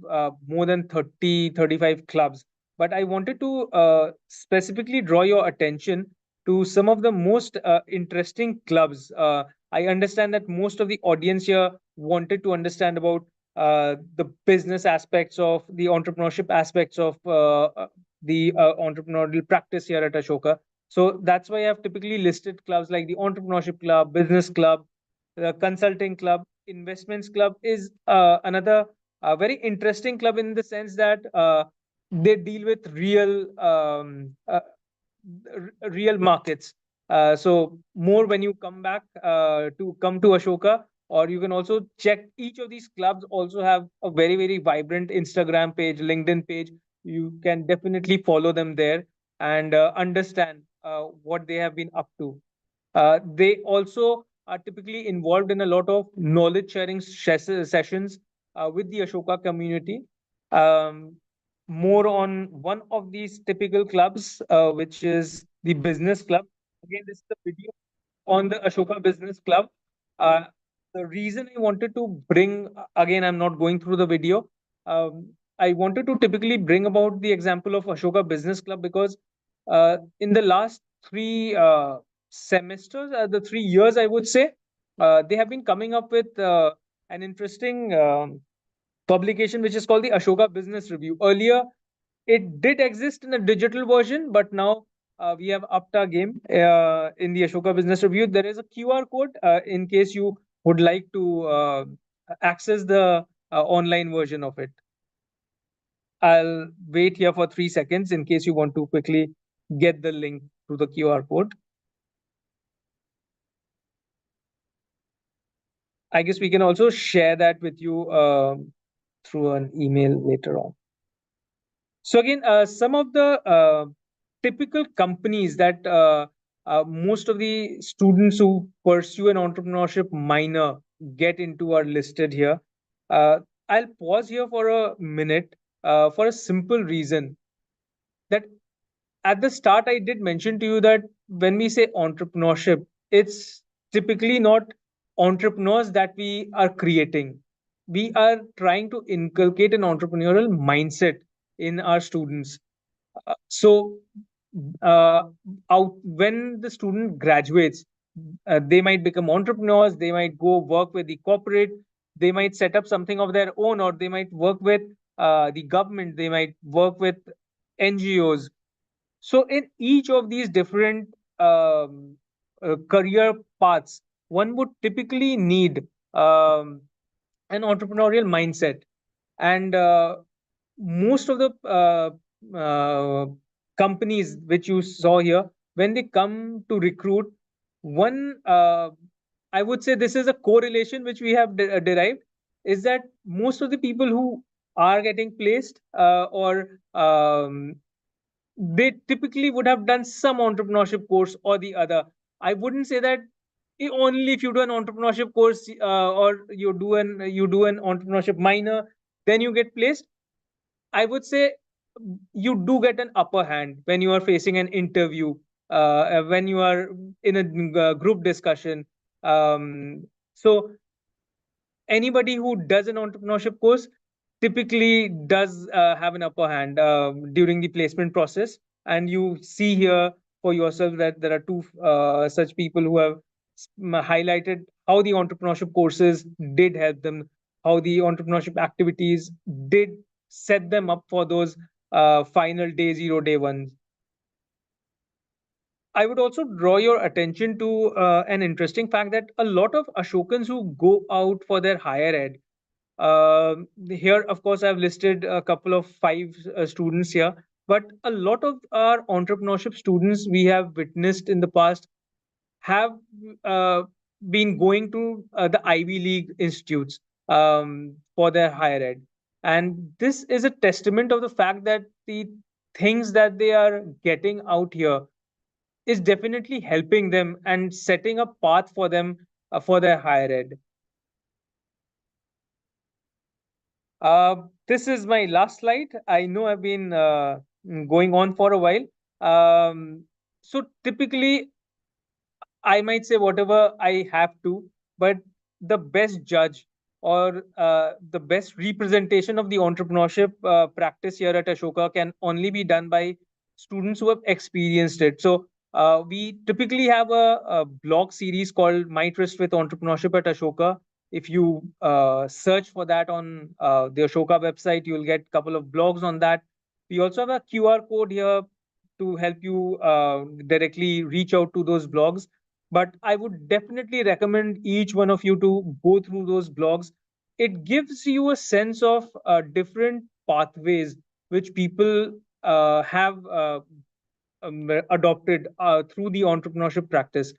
more than 35 clubs. But I wanted to specifically draw your attention to some of the most interesting clubs. I understand that most of the audience here wanted to understand about the business aspects of the entrepreneurship aspects of the entrepreneurial practice here at Ashoka. So that's why I've typically listed clubs like the Entrepreneurship Club, Business Club, the Consulting Club, Investments Club is another very interesting club in the sense that they deal with real markets. So more when you come back to come to Ashoka, or you can also check each of these clubs also have a very vibrant Instagram page, LinkedIn page. You can definitely follow them there and understand what they have been up to. They also are typically involved in a lot of knowledge sharing sessions with the Ashoka community. Um, More on one of these typical clubs, which is the Business Club. Again, this is the video on the Ashoka Business Club. Uh, the reason I wanted to bring, again, I'm not going through the video. I wanted to typically bring about the example of Ashoka Business Club because in the last three semesters, the 3 years, I would say, they have been coming up with an interesting publication which is called the Ashoka Business Review. Earlier, it did exist in a digital version, but now we have upped our game in the Ashoka Business Review. There is a QR code in case you would like to access the online version of it. I'll wait here for 3 seconds in case you want to quickly get the link to the QR code. I guess we can also share that with you through an email later on. So again, some of the typical companies that most of the students who pursue an entrepreneurship minor get into are listed here. Uh, I'll pause here for a minute for a simple reason that at the start I did mention to you that when we say entrepreneurship, it's typically not entrepreneurs that we are creating. We are trying to inculcate an entrepreneurial mindset in our students. So, uh, out when the student graduates, they might become entrepreneurs. They might go work with the corporate. They might set up something of their own, or they might work with the government. They might work with NGOs. So, in each of these different career paths, one would typically need an entrepreneurial mindset. And most of the companies which you saw here, when they come to recruit, one, I would say this is a correlation which we have derived, is that most of the people who are getting placed or they typically would have done some entrepreneurship course or the other. I wouldn't say that only if you do an entrepreneurship course, or you do an entrepreneurship minor, then you get placed. I would say you do get an upper hand when you are facing an interview, when you are in a group discussion. So anybody who does an entrepreneurship course typically does have an upper hand during the placement process. And you see here for yourself that there are two such people who have highlighted how the entrepreneurship courses did help them, how the entrepreneurship activities did set them up for those final day zero, day ones. I would also draw your attention to an interesting fact that a lot of Ashokans who go out for their higher ed, here, of course, I've listed a couple of five students here, but a lot of our entrepreneurship students we have witnessed in the past have uh, been going to the Ivy League institutes for their higher ed. And this is a testament of the fact that the things that they are getting out here is definitely helping them and setting a path for them for their higher ed. This is my last slide. I know I've been going on for a while. So typically, I might say whatever I have to, but the best judge or the best representation of the entrepreneurship practice here at Ashoka can only be done by students who have experienced it. So we typically have a blog series called My Tryst with Entrepreneurship at Ashoka. If you search for that on the Ashoka website, you'll get a couple of blogs on that. We also have a QR code here to help you directly reach out to those blogs, but I would definitely recommend each one of you to go through those blogs. It gives you a sense of different pathways which people have adopted through the entrepreneurship practice.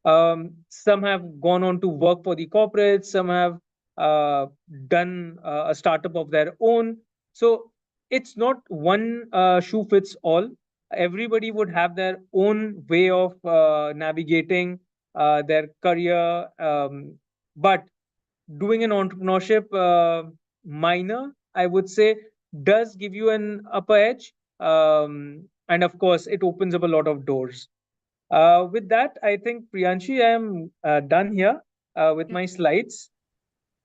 Some have gone on to work for the corporates, some have uh, done a startup of their own. So it's not one shoe fits all. Everybody would have their own way of navigating their career. But doing an entrepreneurship minor, I would say, does give you an upper edge. And of course, it opens up a lot of doors. With that, I think, Priyanshi, I am done here with Yeah, my slides.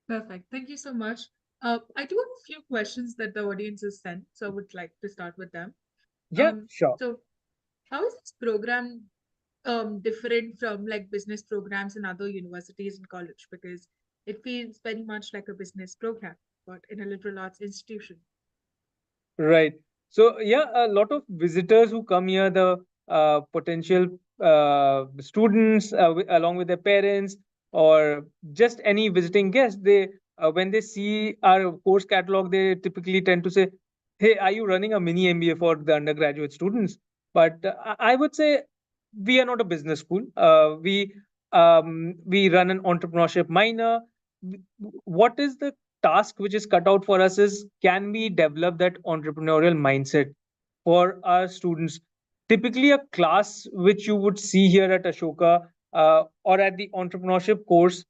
perfect. Thank you so much. I do have a few questions that the audience has sent, so I would like to start with them. Yeah, Um, sure. so how is this program different from like business programs in other universities and college? Because it feels very much like a business program, but in a liberal arts institution. Right. So yeah, a lot of visitors who come here, the potential students along with their parents, or just any visiting guest, they when they see our course catalog, they typically tend to say, "Hey, are you running a mini MBA for the undergraduate students?" But I would say we are not a business school. We run an entrepreneurship minor. What is the task which is cut out for us is, can we develop that entrepreneurial mindset for our students? Typically, a class which you would see here at Ashoka or at the entrepreneurship course,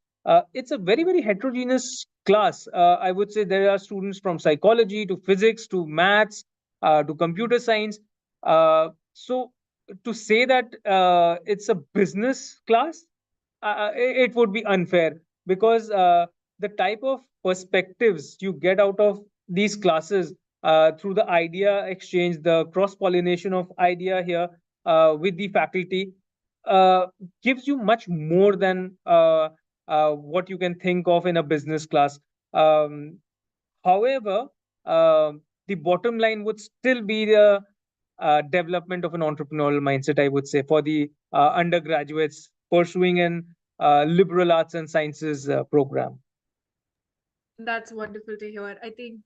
it's a very, very heterogeneous class. I would say there are students from psychology to physics to maths to computer science. So, to say that it's a business class, it would be unfair, because the type of perspectives you get out of these classes through the idea exchange, the cross pollination of idea here with the faculty, uh, gives you much more than what you can think of in a business class. Um, However, the bottom line would still be the development of an entrepreneurial mindset, I would say, for the undergraduates pursuing an liberal arts and sciences program. That's wonderful to hear. I think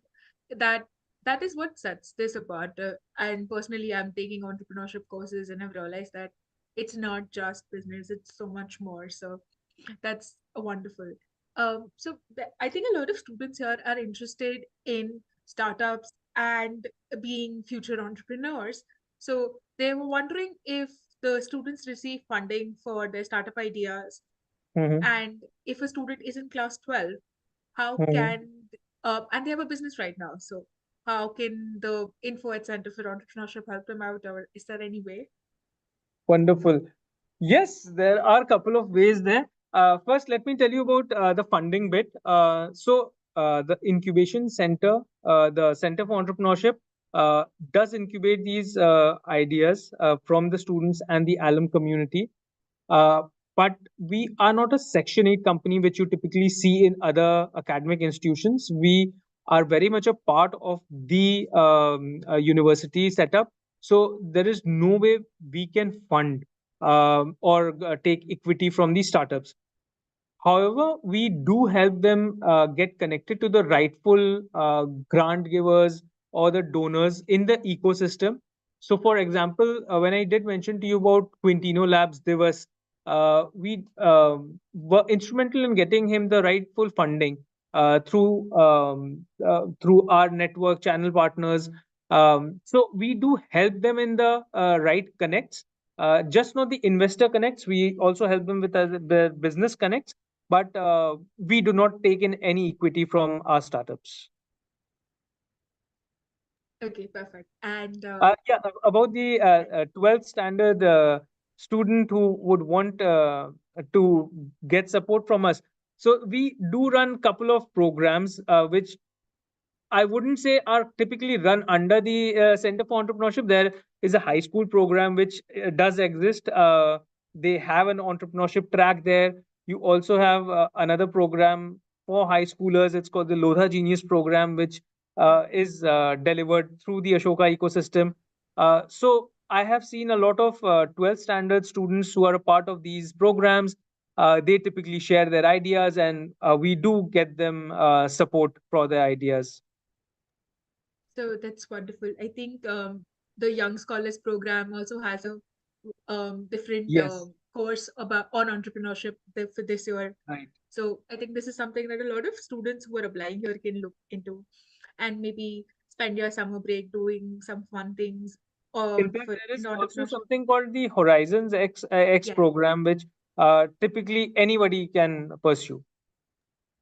that that is what sets this apart. And personally, I'm taking entrepreneurship courses, and I've realized that it's not just business; it's so much more. So that's wonderful. I think a lot of students here are interested in startups and being future entrepreneurs. So they were wondering if the students receive funding for their startup ideas, Mm-hmm. And if a student is in class 12, how Mm-hmm. can, and they have a business right now, so how can the Info Ed Center for Entrepreneurship help them out, or is there any way? Wonderful. Yes, there are a couple of ways there. First, let me tell you about the funding bit. The incubation center, the Center for Entrepreneurship, does incubate these ideas from the students and the alum community. Uh, but we are not a Section 8 company, which you typically see in other academic institutions. We are very much a part of the university setup. So there is no way we can fund or take equity from these startups. However, we do help them get connected to the rightful grant givers or the donors in the ecosystem. So, for example, when I did mention to you about Quintino Labs, there was we were instrumental in getting him the rightful funding through our network channel partners. So we do help them in the right connects. Just not the investor connects. We also help them with the business connects, but we do not take in any equity from our startups. Okay, perfect. And About the 12th standard student who would want to get support from us. So we do run couple of programs which I wouldn't say are typically run under the Center for Entrepreneurship. There is a high school program which does exist. They have an entrepreneurship track there. You also have another program for high schoolers. It's called the Lodha Genius program, which yeah. is delivered through the Ashoka ecosystem. So I have seen a lot of 12th standard students who are a part of these programs. They typically share their ideas, and we do get them support for their ideas. So that's wonderful. I think the Young Scholars program also has a different Yes. course about on entrepreneurship for this year. Right. So I think this is something that a lot of students who are applying here can look into, and maybe spend your summer break doing some fun things In fact, for there in is also entrepreneurship. something called the Horizons X Yeah, program, which typically anybody can pursue.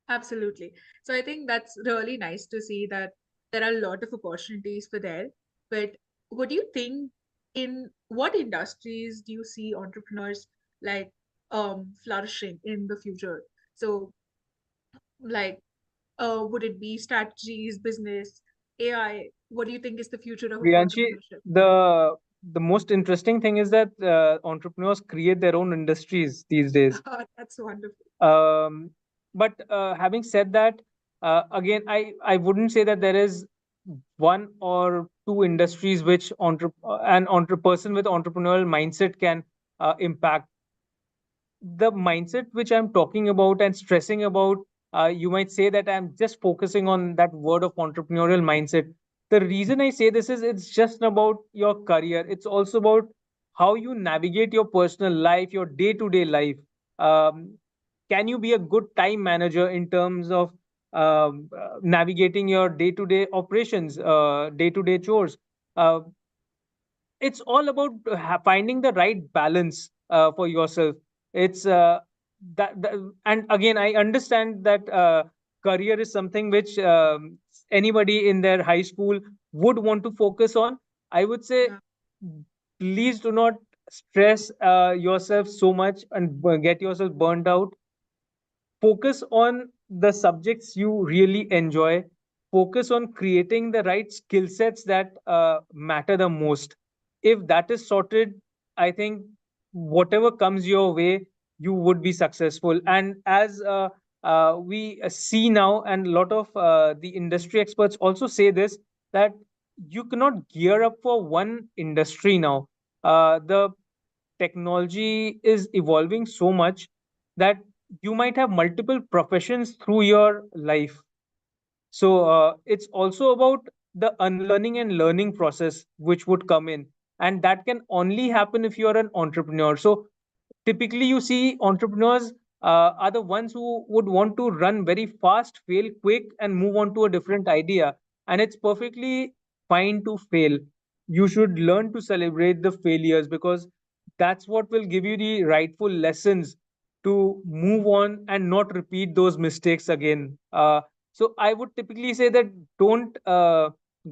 absolutely. So I think that's really nice to see that there are a lot of opportunities for there. But what do you think, in what industries do you see entrepreneurs like flourishing in the future? So like would it be strategies, business, AI? What do you think is the future of Priyanshi, entrepreneurship? the most interesting thing is that entrepreneurs create their own industries these days. That's wonderful. Um, but having said that, again, I wouldn't say that there is one or two industries which person with entrepreneurial mindset can impact. The mindset which I'm talking about and stressing about, you might say that I'm just focusing on that word of entrepreneurial mindset. The reason I say this is it's just about your career. It's also about how you navigate your personal life, your day to day life. Um, can you be a good time manager in terms of navigating your day to day operations, day to day chores? Uh, it's all about finding the right balance for yourself. It's and again, I understand that career is something which anybody in their high school would want to focus on. I would say, Yeah, please do not stress yourself so much and get yourself burned out. Focus on the subjects you really enjoy. Focus on creating the right skill sets that matter the most. If that is sorted, I think whatever comes your way, you would be successful. And as we see now, and a lot of the industry experts also say this, that you cannot gear up for one industry now. The technology is evolving so much that you might have multiple professions through your life. So it's also about the unlearning and learning process which would come in, and that can only happen if you are an entrepreneur. So typically you see entrepreneurs are the ones who would want to run very fast, fail quick, and move on to a different idea. And it's perfectly fine to fail. You should learn to celebrate the failures, because that's what will give you the rightful lessons. to move on and not repeat those mistakes again. So I would typically say that don't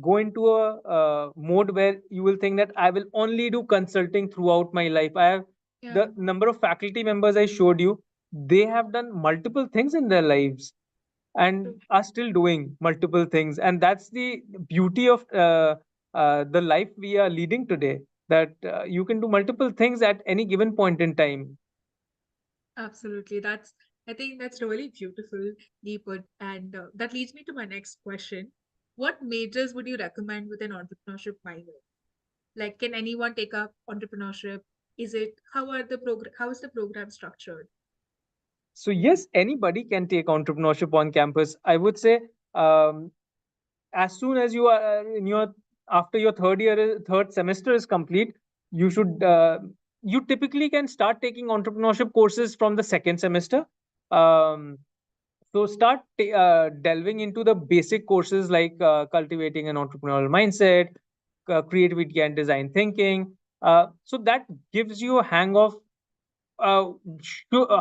go into a mode where you will think that I will only do consulting throughout my life. I have Yeah, the number of faculty members I showed you, they have done multiple things in their lives and true. are still doing multiple things. And that's the beauty of the life we are leading today, that you can do multiple things at any given point in time. Absolutely. I think that's really beautifully put. And that leads me to my next question. What majors would you recommend with an entrepreneurship minor? Like, can anyone take up entrepreneurship? How is the program structured? So yes, anybody can take entrepreneurship on campus. I would say, um, as soon as you are in your after your third semester is complete, you should you typically can start taking entrepreneurship courses from the second semester. Um, so start delving into the basic courses like cultivating an entrepreneurial mindset, creativity and design thinking. So that gives you a hang of uh,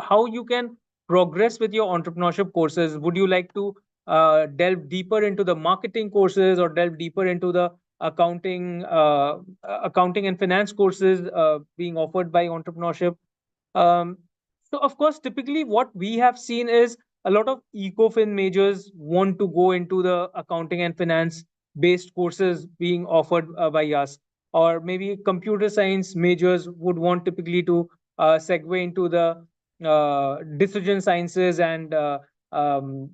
how you can progress with your entrepreneurship courses. Would you like to delve deeper into the marketing courses or delve deeper into the accounting and finance courses being offered by entrepreneurship? Um, so, of course, typically what we have seen is a lot of ecofin majors want to go into the accounting and finance based courses being offered by us, or maybe computer science majors would want typically to segue into the decision sciences and um,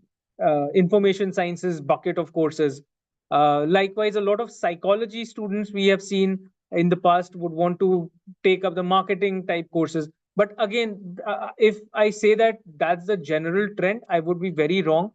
information sciences bucket of courses. Likewise, a lot of psychology students we have seen in the past would want to take up the marketing type courses. But again, if I say that that's the general trend, I would be very wrong.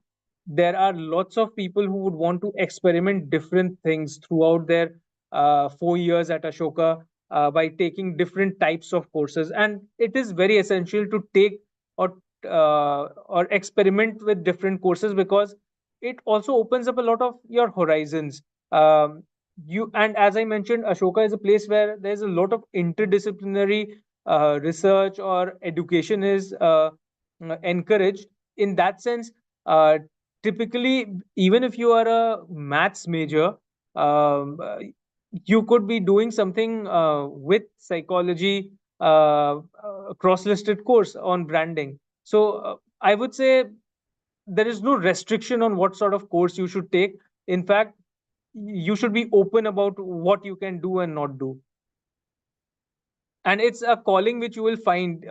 There are lots of people who would want to experiment different things throughout their 4 years at Ashoka by taking different types of courses, and it is very essential to take or or experiment with different courses because it also opens up a lot of your horizons. Um, you and as I mentioned, Ashoka is a place where there's a lot of interdisciplinary research or education is encouraged. In that sense, typically, even if you are a maths major, um, uh, you could be doing something with psychology, cross-listed course on branding. So I would say there is no restriction on what sort of course you should take. In fact, you should be open about what you can do and not do, and it's a calling which you will find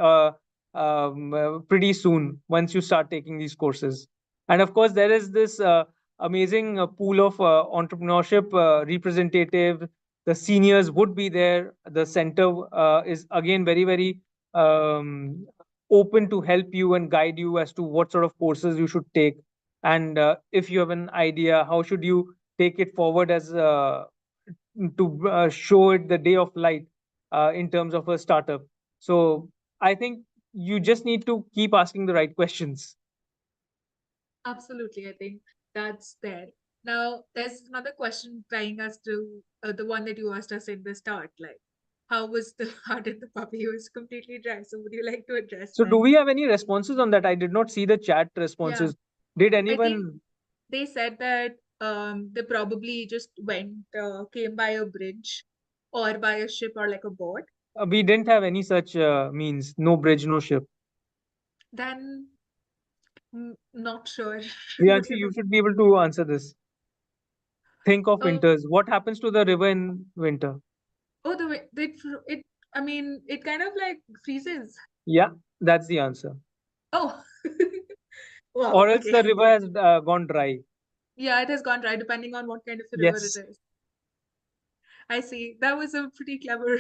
pretty soon once you start taking these courses. And of course there is this amazing pool of entrepreneurship representative. The seniors would be there. The center is again very very um, open to help you and guide you as to what sort of courses you should take, and if you have an idea how should you take it forward as to show it the day of light in terms of a startup. So I think you just need to keep asking the right questions. Absolutely, I think that's there. Now, there's another question tying us to the one that you asked us in the start. Like, how was the how did the puppy? It was completely dry. So, would you like to address So do that? we have any responses on that? I did not see the chat Yeah, responses. Did I think anyone? they said that they probably just came by a bridge or by a ship or like a boat. We didn't have any such means. No bridge, no ship. Then, not sure. Priyanshu, you should be able to answer this. Think of Oh, winters. What happens to the river in winter? oh, it. I mean, it kind of like freezes. Yeah, that's the answer. Oh, wow. Or else Okay. the river has gone dry. Yeah, it has gone dry depending on what kind of a river it Yes. is. I see. That was a pretty clever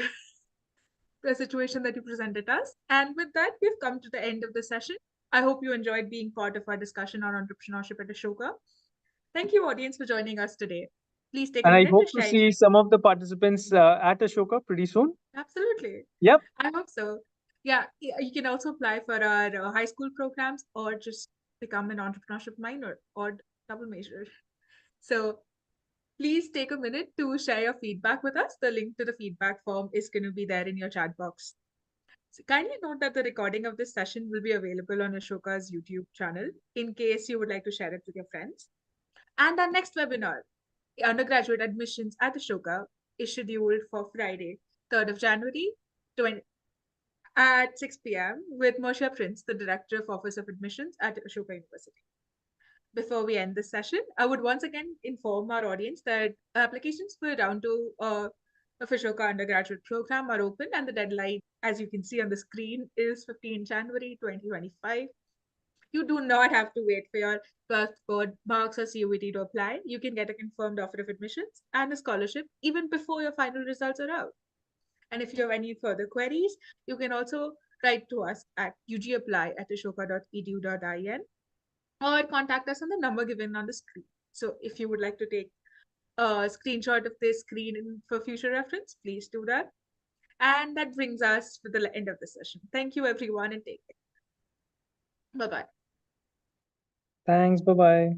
situation that you presented us. And with that, we've come to the end of the session. I hope you enjoyed being part of our discussion on entrepreneurship at Ashoka. Thank you, audience, for joining us today. Please take a And I minute to hope to share. see some of the participants at Ashoka pretty soon. Absolutely. Yep. I hope so. Yeah, you can also apply for our high school programs or just become an entrepreneurship minor or double major. So please take a minute to share your feedback with us. The link to the feedback form is going to be there in your chat box. So kindly note that the recording of this session will be available on Ashoka's YouTube channel in case you would like to share it with your friends. And our next webinar, undergraduate admissions at Ashoka, is scheduled for Friday, 3rd of January 20, at 6 p.m. with Moshe Prince, the Director of Office of Admissions at Ashoka University. Before we end this session, I would once again inform our audience that applications for round two of Ashoka undergraduate program are open, and the deadline, as you can see on the screen, is 15 January 2025. You do not have to wait for your 12th board marks or CUET to apply. You can get a confirmed offer of admissions and a scholarship even before your final results are out. And if you have any further queries, you can also write to us at ugapply@ashoka.edu.in or contact us on the number given on the screen. So if you would like to take a screenshot of this screen for future reference, please do that. And that brings us to the end of the session. Thank you, everyone, and take care. Bye bye. Thanks. Bye bye.